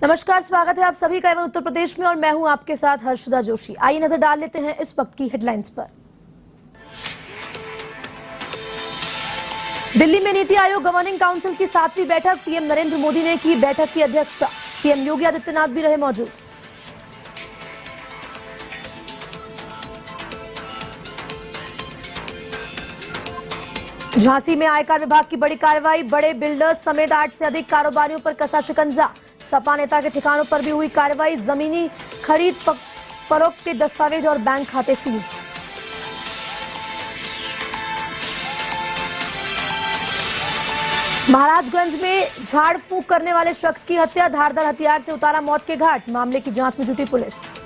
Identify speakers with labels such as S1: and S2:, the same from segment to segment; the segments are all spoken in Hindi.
S1: नमस्कार, स्वागत है आप सभी का एवं उत्तर प्रदेश में और मैं हूं आपके साथ हर्षदा जोशी। आइए नजर डाल लेते हैं इस वक्त की हेडलाइंस पर। दिल्ली में नीति आयोग गवर्निंग काउंसिल की 7वीं बैठक, पीएम नरेंद्र मोदी ने की बैठक की अध्यक्षता। सीएम योगी आदित्यनाथ भी रहे मौजूद। झांसी में आयकर विभाग की बड़ी कार्रवाई, बड़े बिल्डर्स समेत 8 से अधिक कारोबारियों पर कसा शिकंजा। सपा नेता के ठिकानों पर भी हुई कार्रवाई, जमीनी खरीद फरोख्त के दस्तावेज और बैंक खाते सीज। महाराजगंज में झाड़ फूंक करने वाले शख्स की हत्या, धारदार हथियार से उतारा मौत के घाट। मामले की जांच में जुटी पुलिस।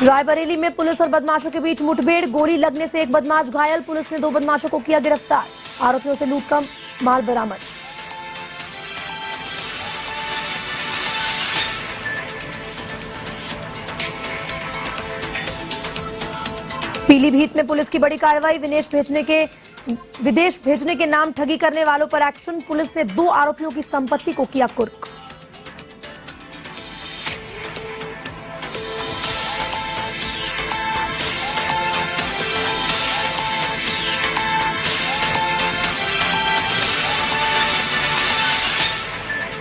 S1: रायबरेली में पुलिस और बदमाशों के बीच मुठभेड़, गोली लगने से एक बदमाश घायल। पुलिस ने 2 बदमाशों को किया गिरफ्तार। आरोपियों से लूट का माल बरामद। पीलीभीत में पुलिस की बड़ी कार्रवाई, विदेश भेजने के नाम ठगी करने वालों पर एक्शन। पुलिस ने 2 आरोपियों की संपत्ति को किया कुर्क।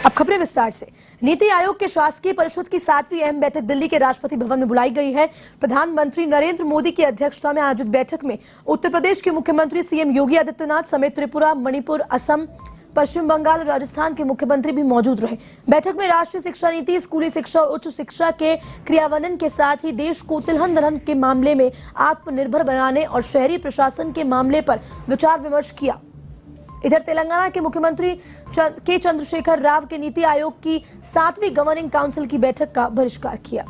S1: अब खबरें विस्तार से। नीति आयोग के शासकीय परिषद की 7वीं अहम बैठक दिल्ली के राष्ट्रपति भवन में बुलाई गई है। प्रधानमंत्री नरेंद्र मोदी की अध्यक्षता में आयोजित बैठक में उत्तर प्रदेश के मुख्यमंत्री सीएम योगी आदित्यनाथ समेत त्रिपुरा, मणिपुर, असम, पश्चिम बंगाल और राजस्थान के मुख्यमंत्री भी मौजूद रहे। बैठक में राष्ट्रीय शिक्षा नीति, स्कूली शिक्षा और उच्च शिक्षा के क्रियान्वयन के साथ ही देश को तिलहन दलहन के मामले में आत्मनिर्भर बनाने और शहरी प्रशासन के मामले पर विचार विमर्श किया। इधर तेलंगाना के मुख्यमंत्री के चंद्रशेखर राव के नीति आयोग की 7वीं गवर्निंग काउंसिल की बैठक का बहिष्कार किया।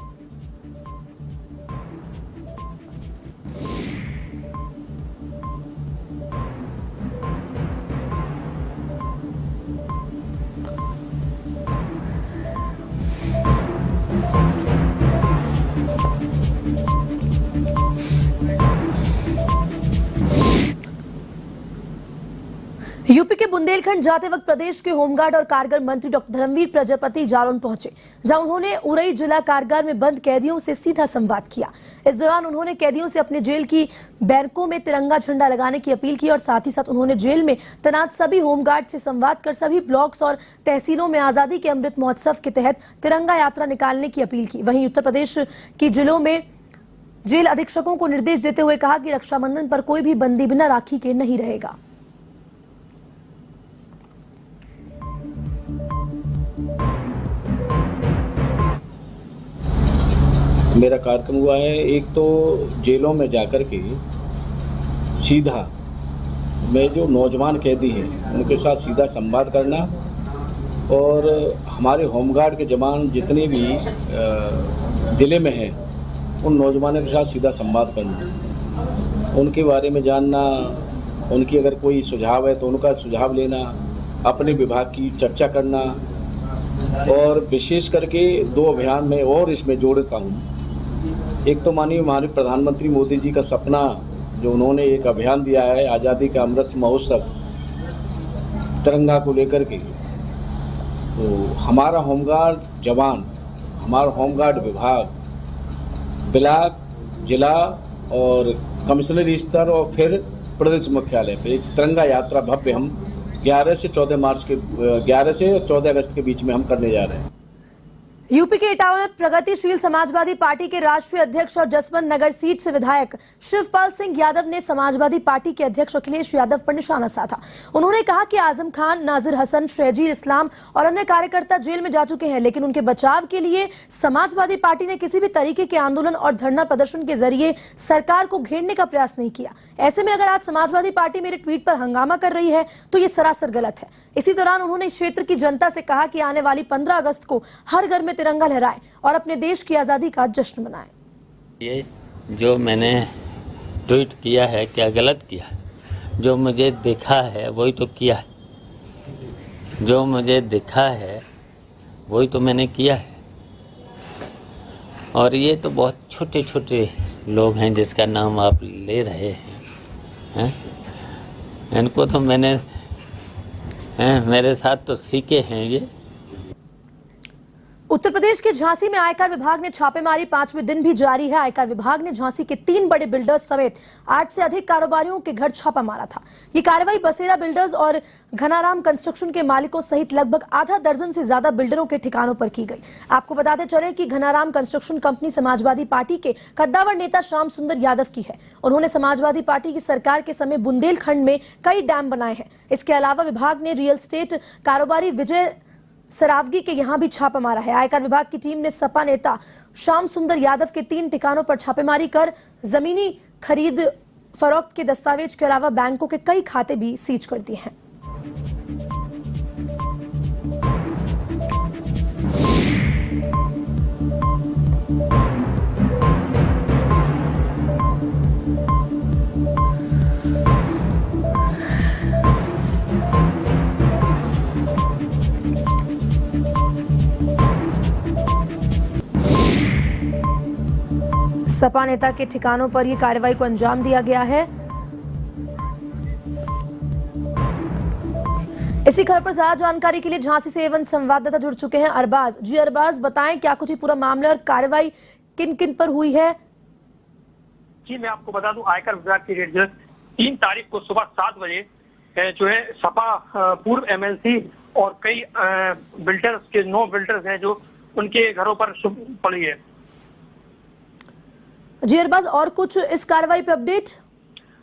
S1: यूपी के बुंदेलखंड जाते वक्त प्रदेश के होमगार्ड और कारागार मंत्री डॉक्टर धर्मवीर प्रजापति जालौन पहुंचे, जहां उन्होंने उरई जिला कारागार में बंद कैदियों से सीधा संवाद किया। इस दौरान उन्होंने कैदियों से अपने जेल की बैरकों में तिरंगा झंडा लगाने की अपील की और साथ ही साथ उन्होंने जेल में तैनात सभी होमगार्ड से संवाद कर सभी ब्लॉक्स और तहसीलों में आजादी के अमृत महोत्सव के तहत तिरंगा यात्रा निकालने की अपील की। वहीं उत्तर प्रदेश की जिलों में जेल अधीक्षकों को निर्देश देते हुए कहा कि रक्षाबंधन पर कोई भी बंदी बिना राखी के नहीं रहेगा।
S2: मेरा कार्यक्रम हुआ है, एक तो जेलों में जाकर के सीधा मैं जो नौजवान कैदी हैं उनके साथ सीधा संवाद करना और हमारे होमगार्ड के जवान जितने भी ज़िले में हैं उन नौजवानों के साथ सीधा संवाद करना, उनके बारे में जानना, उनकी अगर कोई सुझाव है तो उनका सुझाव लेना, अपने विभाग की चर्चा करना और विशेष करके 2 अभियान में और इसमें जोड़ता हूँ। एक तो माननीय हमारे प्रधानमंत्री मोदी जी का सपना जो उन्होंने एक अभियान दिया है आज़ादी का अमृत महोत्सव तिरंगा को लेकर के, तो हमारा होमगार्ड जवान, हमारा होमगार्ड विभाग ब्लॉक, जिला और कमिश्नरी स्तर और फिर प्रदेश मुख्यालय पे एक तिरंगा यात्रा भव्य हम 11 से 14 अगस्त के बीच में हम करने जा रहे हैं।
S1: यूपी के इटावा में प्रगतिशील समाजवादी पार्टी के राष्ट्रीय अध्यक्ष और जसवंत नगर सीट से विधायक शिवपाल सिंह यादव ने समाजवादी पार्टी के अध्यक्ष अखिलेश यादव पर निशाना साधा। उन्होंने कहा कि आजम खान, नाजिर हसन, शहजीर इस्लाम और अन्य कार्यकर्ता जेल में जा चुके हैं, लेकिन उनके बचाव के लिए समाजवादी पार्टी ने किसी भी तरीके के आंदोलन और धरना प्रदर्शन के जरिए सरकार को घेरने का प्रयास नहीं किया। ऐसे में अगर आज समाजवादी पार्टी मेरे ट्वीट पर हंगामा कर रही है तो ये सरासर गलत है। इसी दौरान उन्होंने क्षेत्र की जनता से कहा कि आने वाली 15 अगस्त को हर घर में तिरंगा लहराए और अपने देश की आजादी का जश्न मनाए।
S3: ये जो मैंने ट्वीट किया है क्या गलत किया? जो मुझे दिखा है वही तो किया है, जो मुझे दिखा है वही तो मैंने किया है। और ये तो बहुत छोटे छोटे लोग हैं जिसका नाम आप ले रहे हैं, इनको तो मैंने मेरे साथ तो सीखे हैं ये।
S1: उत्तर प्रदेश के झांसी में आयकर विभाग ने छापेमारी 5वें दिन भी जारी है। आयकर विभाग ने झांसी के 3 बड़े बिल्डर्स समेत 8 से अधिक कारोबारियों के घर छापा मारा था। ये कार्रवाई बसेरा बिल्डर्स और घनाराम कंस्ट्रक्शन के मालिकों सहित लगभग आधा दर्जन से ज्यादा बिल्डरों के ठिकानों पर की गई। आपको बताते चले कि Ghanaram construction company Samajwadi party के कद्दावर नेता श्याम सुंदर यादव की है। उन्होंने समाजवादी पार्टी की सरकार के समय बुंदेलखंड में कई डैम बनाए हैं। इसके अलावा विभाग ने रियल एस्टेट कारोबारी विजय सरावगी के यहां भी छापा मारा है। आयकर विभाग की टीम ने सपा नेता श्याम सुंदर यादव के 3 ठिकानों पर छापेमारी कर जमीनी खरीद फरोख्त के दस्तावेज के अलावा बैंकों के कई खाते भी सीज कर दिए हैं। सपा नेता के ठिकानों पर यह कार्रवाई को अंजाम दिया गया है। इसी खबर पर ज्यादा जानकारी के लिए झांसी से एवं संवाददाता जुड़ चुके हैं अरबाज जी। अरबाज बताएं क्या कुछ ही पूरा मामला और कार्रवाई किन किन पर हुई है?
S4: जी मैं आपको बता दूं, आयकर विभाग की रेड 3 तारीख को सुबह 7 बजे जो है सपा पूर्व एमएलसी और कई बिल्डर्स के 9 बिल्डर्स हैं जो उनके घरों पर पड़ी है।
S1: जी अरबाज, और कुछ इस कार्रवाई पे अपडेट?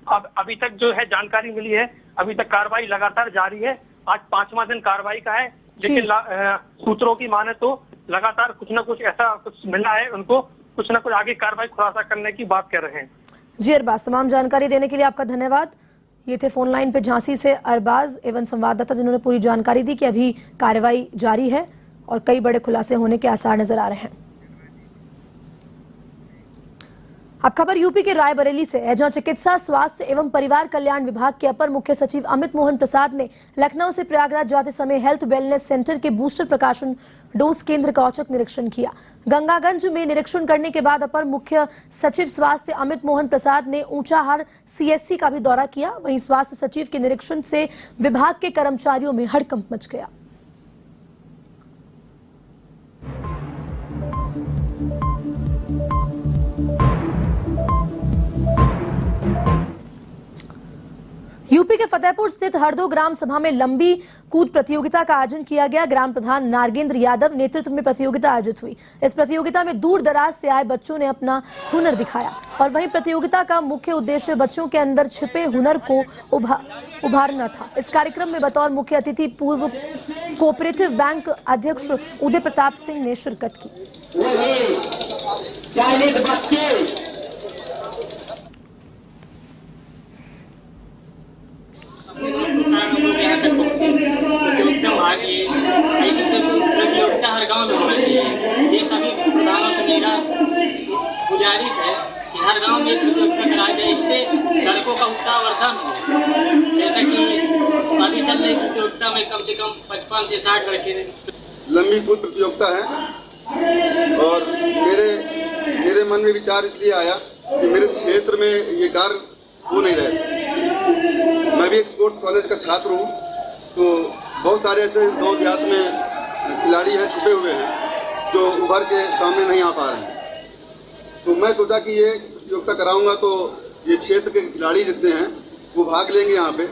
S4: अब अभी तक जो है जानकारी मिली है, अभी तक कार्रवाई लगातार जारी है। आज 5वां दिन कार्रवाई का है, लेकिन सूत्रों की माने तो लगातार कुछ न कुछ ऐसा कुछ मिला है, उनको कुछ न कुछ आगे कार्रवाई खुलासा करने की बात कर रहे हैं।
S1: जी अरबाज, तमाम जानकारी देने के लिए आपका धन्यवाद। ये थे फोन लाइन पे झांसी से अरबाज एवं संवाददाता जिन्होंने पूरी जानकारी दी कि अभी कार्रवाई जारी है और कई बड़े खुलासे होने के आसार नजर आ रहे हैं। अब खबर यूपी के रायबरेली से है, जहां चिकित्सा स्वास्थ्य एवं परिवार कल्याण विभाग के अपर मुख्य सचिव अमित मोहन प्रसाद ने लखनऊ से प्रयागराज जाते समय हेल्थ वेलनेस सेंटर के बूस्टर प्रकाशन डोज केंद्र का औचक निरीक्षण किया। गंगागंज में निरीक्षण करने के बाद अपर मुख्य सचिव स्वास्थ्य अमित मोहन प्रसाद ने ऊंचाहार सीएससी का भी दौरा किया। वहीं स्वास्थ्य सचिव के निरीक्षण से विभाग के कर्मचारियों में हड़कंप मच गया। यूपी के फतेहपुर स्थित हरदो ग्राम सभा में लंबी कूद प्रतियोगिता का आयोजन किया गया। ग्राम प्रधान नागेंद्र यादव नेतृत्व में प्रतियोगिता आयोजित हुई। इस प्रतियोगिता में दूर दराज से आए बच्चों ने अपना हुनर दिखाया और वहीं प्रतियोगिता का मुख्य उद्देश्य बच्चों के अंदर छिपे हुनर को उभारना था। इस कार्यक्रम में बतौर मुख्य अतिथि पूर्व कोऑपरेटिव बैंक अध्यक्ष उदय प्रताप सिंह ने शिरकत की।
S5: प्रतियोगिता हर गांव में होना चाहिए। ये सभी प्रधानों से मेरा गुजारिश है कि हर गांव में प्रतियोगिता कराई जाए, इससे लड़कों का उत्साहवर्धन हो। जैसे कि अभी चल रही प्रतियोगिता में कम से कम 55 से 60 लड़के।
S6: लंबी कूद प्रतियोगिता है और मेरे मन में विचार इसलिए आया कि मेरे क्षेत्र में ये कार्य हो नहीं रहे। मैं भी एक स्पोर्ट्स कॉलेज का छात्र हूँ, तो बहुत सारे ऐसे गांव देहात में खिलाड़ी हैं, छुपे हुए हैं, जो उभर के सामने नहीं आ पा रहे हैं। तो मैं सोचा कि ये प्रतियोगिता कराऊंगा तो ये क्षेत्र के खिलाड़ी जितने हैं वो भाग लेंगे यहाँ पे।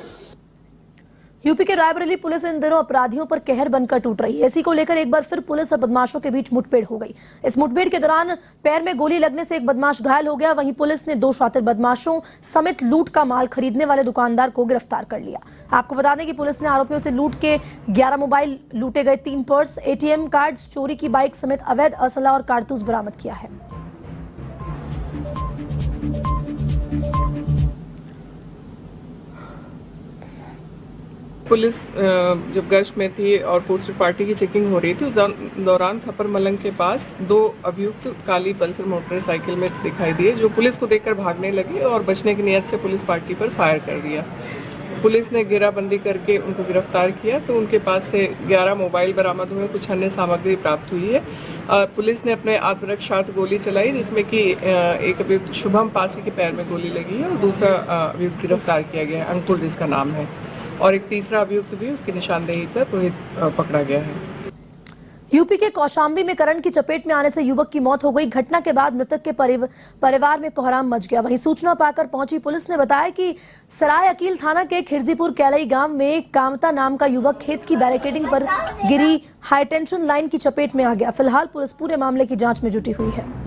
S1: यूपी के रायबरेली पुलिस इन दिनों अपराधियों पर कहर बनकर टूट रही है। इसी को लेकर एक बार फिर पुलिस और बदमाशों के बीच मुठभेड़ हो गई। इस मुठभेड़ के दौरान पैर में गोली लगने से एक बदमाश घायल हो गया। वहीं पुलिस ने 2 शातिर बदमाशों समेत लूट का माल खरीदने वाले दुकानदार को गिरफ्तार कर लिया। आपको बता दें कि पुलिस ने आरोपियों से लूट के 11 मोबाइल, लूटे गए 3 पर्स, ATM कार्ड्स, चोरी की बाइक समेत अवैध असला और कारतूस बरामद किया है।
S7: पुलिस जब गश्त में थी और पोस्टर पार्टी की चेकिंग हो रही थी, उस दौरान थप्पर मलंग के पास 2 अभियुक्त काली पल्सर मोटरसाइकिल में दिखाई दिए, जो पुलिस को देखकर भागने लगे और बचने की नियत से पुलिस पार्टी पर फायर कर दिया। पुलिस ने घेराबंदी करके उनको गिरफ्तार किया, तो उनके पास से 11 मोबाइल बरामद हुए, कुछ अन्य सामग्री प्राप्त हुई है। पुलिस ने अपने आत्मरक्षार्थ गोली चलाई, जिसमें कि एक अभियुक्त शुभम पासी के पैर में गोली लगी है और दूसरा अभियुक्त गिरफ्तार किया गया है, अंकुर जिसका नाम है, और एक तीसरा अभियुक्त भी उसकी निशानदेही पर रोहित पकड़ा गया है।
S1: यूपी के कौशाम्बी में करंट की चपेट में आने से युवक की मौत हो गई। घटना के बाद मृतक के परिवार में कोहराम मच गया। वहीं सूचना पाकर पहुंची पुलिस ने बताया कि सराय अकील थाना के खिरजीपुर कैलई गांव में कामता नाम का युवक खेत की बैरिकेडिंग पर गिरी हाईटेंशन लाइन की चपेट में आ गया। फिलहाल पुलिस पूरे मामले की जांच में जुटी हुई है।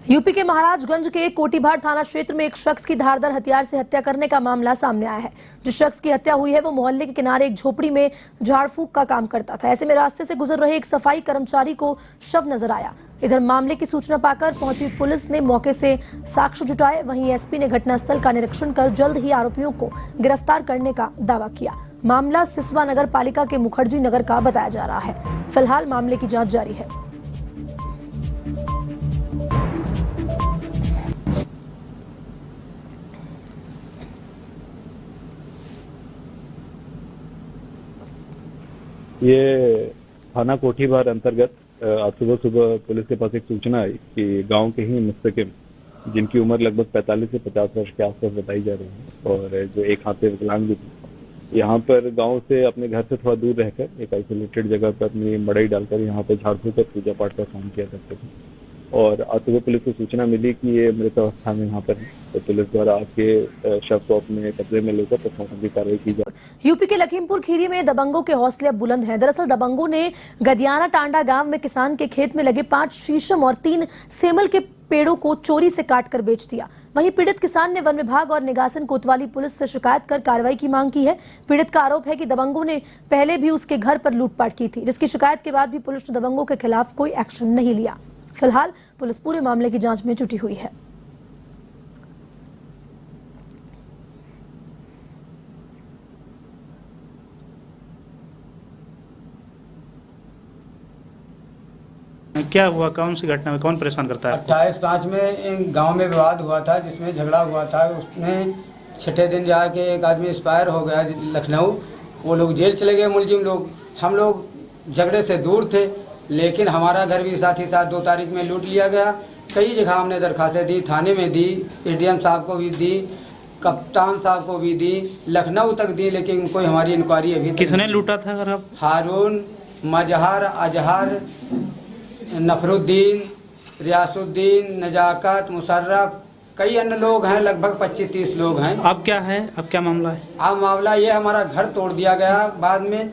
S1: यूपी के महाराजगंज के कोटीभार थाना क्षेत्र में एक शख्स की धारदार हथियार से हत्या करने का मामला सामने आया है। जिस शख्स की हत्या हुई है वो मोहल्ले के किनारे एक झोपड़ी में झाड़ फूंक का काम करता था। ऐसे में रास्ते से गुजर रहे एक सफाई कर्मचारी को शव नजर आया। इधर मामले की सूचना पाकर पहुंची पुलिस ने मौके से साक्ष्य जुटाए। वहीं एसपी ने घटनास्थल का निरीक्षण कर जल्द ही आरोपियों को गिरफ्तार करने का दावा किया। मामला सिसवा नगर पालिका के मुखर्जी नगर का बताया जा रहा है। फिलहाल मामले की जाँच जारी है।
S8: ये थाना कोठीबार अंतर्गत आज सुबह पुलिस के पास एक सूचना आई कि गांव के ही मुस्तकिम, जिनकी उम्र लगभग 45 से 50 वर्ष के आसपास बताई जा रही है और जो एक हाथ से विकलांग भी थी, यहाँ पर गांव से अपने घर से थोड़ा दूर रहकर एक आइसोलेटेड जगह पर अपनी मड़ई डालकर यहाँ पर झाड़ फूंक कर पूजा पाठ का काम किया करते थे। और आज सुबह पुलिस को सूचना मिली कि ये मृत अवस्था में यहाँ पर है, तो पुलिस द्वारा आपके शव को अपने कब्जे में लेकर प्रशासन की कार्रवाई की जाए।
S1: यूपी के लखीमपुर खीरी में दबंगों के हौसले अब बुलंद हैं। दरअसल दबंगों ने गदियाना टांडा गांव में किसान के खेत में लगे 5 शीशम और 3 सेमल के पेड़ों को चोरी से काटकर बेच दिया। वहीं पीड़ित किसान ने वन विभाग और निगासन कोतवाली पुलिस से शिकायत कर कार्रवाई की मांग की है। पीड़ित का आरोप है कि दबंगों ने पहले भी उसके घर पर लूटपाट की थी, जिसकी शिकायत के बाद भी पुलिस ने दबंगों के खिलाफ कोई एक्शन नहीं लिया। फिलहाल पुलिस पूरे मामले की जांच में जुटी हुई है।
S9: क्या हुआ, कौन सी घटना में कौन परेशान करता है?
S10: 28/5 में एक गांव में विवाद हुआ था, जिसमें झगड़ा हुआ था। उसमें छठे दिन जाके एक आदमी एक्सपायर हो गया लखनऊ। वो लोग जेल चले गए मुलजिम लोग। हम लोग झगड़े से दूर थे, लेकिन हमारा घर भी साथ ही साथ 2 तारीख में लूट लिया गया। कई जगह हमने दरखास्तें दी, थाने में दी, एसडीएम साहब को भी दी, कप्तान साहब को भी दी, लखनऊ तक दी, लेकिन कोई हमारी इंक्वायरी अभी
S9: किसने लूटा था? अगर आप
S10: हारून, मजहर, अजहर, नफरुद्दीन, रियासुद्दीन, नजाकत, मुशर्रफ, कई अन्य लोग हैं, लगभग 25-30 लोग हैं।
S9: अब क्या है, अब क्या मामला है?
S10: अब मामला ये हमारा घर तोड़ दिया गया बाद में।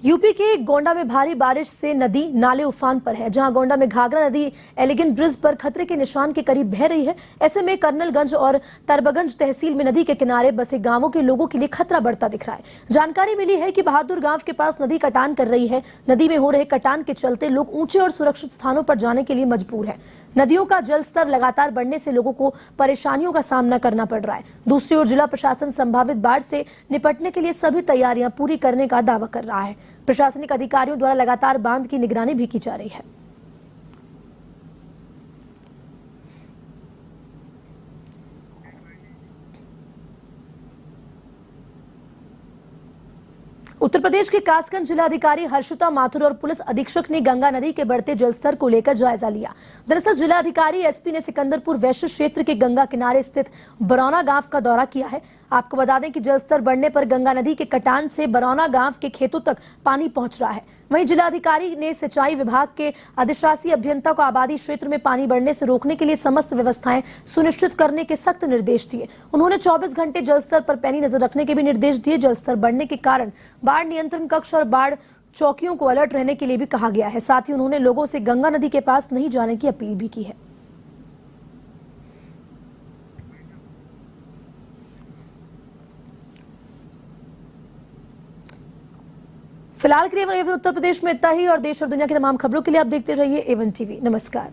S1: यूपी के गोंडा में भारी बारिश से नदी नाले उफान पर है। जहां गोंडा में घाघरा नदी एलिगेंट ब्रिज पर खतरे के निशान के करीब बह रही है। ऐसे में कर्नलगंज और तरबगंज तहसील में नदी के किनारे बसे गांवों के लोगों के लिए खतरा बढ़ता दिख रहा है। जानकारी मिली है कि बहादुर गांव के पास नदी कटान कर रही है। नदी में हो रहे कटान के चलते लोग ऊंचे और सुरक्षित स्थानों पर जाने के लिए मजबूर हैं। नदियों का जल स्तर लगातार बढ़ने से लोगों को परेशानियों का सामना करना पड़ रहा है। दूसरी ओर जिला प्रशासन संभावित बाढ़ से निपटने के लिए सभी तैयारियां पूरी करने का दावा कर रहा है। प्रशासनिक अधिकारियों द्वारा लगातार बांध की निगरानी भी की जा रही है। उत्तर प्रदेश के कासगंज जिलाधिकारी हर्षिता माथुर और पुलिस अधीक्षक ने गंगा नदी के बढ़ते जलस्तर को लेकर जायजा लिया। दरअसल जिलाधिकारी एसपी ने सिकंदरपुर वैश्य क्षेत्र के गंगा किनारे स्थित बरौना गांव का दौरा किया है। आपको बता दें कि जलस्तर बढ़ने पर गंगा नदी के कटान से बरौना गांव के खेतों तक पानी पहुंच रहा है। वहीं जिलाधिकारी ने सिंचाई विभाग के अधिशासी अभियंता को आबादी क्षेत्र में पानी बढ़ने से रोकने के लिए समस्त व्यवस्थाएं सुनिश्चित करने के सख्त निर्देश दिए। उन्होंने 24 घंटे जलस्तर पर पैनी नजर रखने के भी निर्देश दिए। जलस्तर बढ़ने के कारण बाढ़ नियंत्रण कक्ष और बाढ़ चौकियों को अलर्ट रहने के लिए भी कहा गया है। साथ ही उन्होंने लोगों से गंगा नदी के पास नहीं जाने की अपील भी की है। फिलहाल के लिए उत्तर प्रदेश में इतना ही और देश और दुनिया की तमाम खबरों के लिए आप देखते रहिए A1 TV। नमस्कार।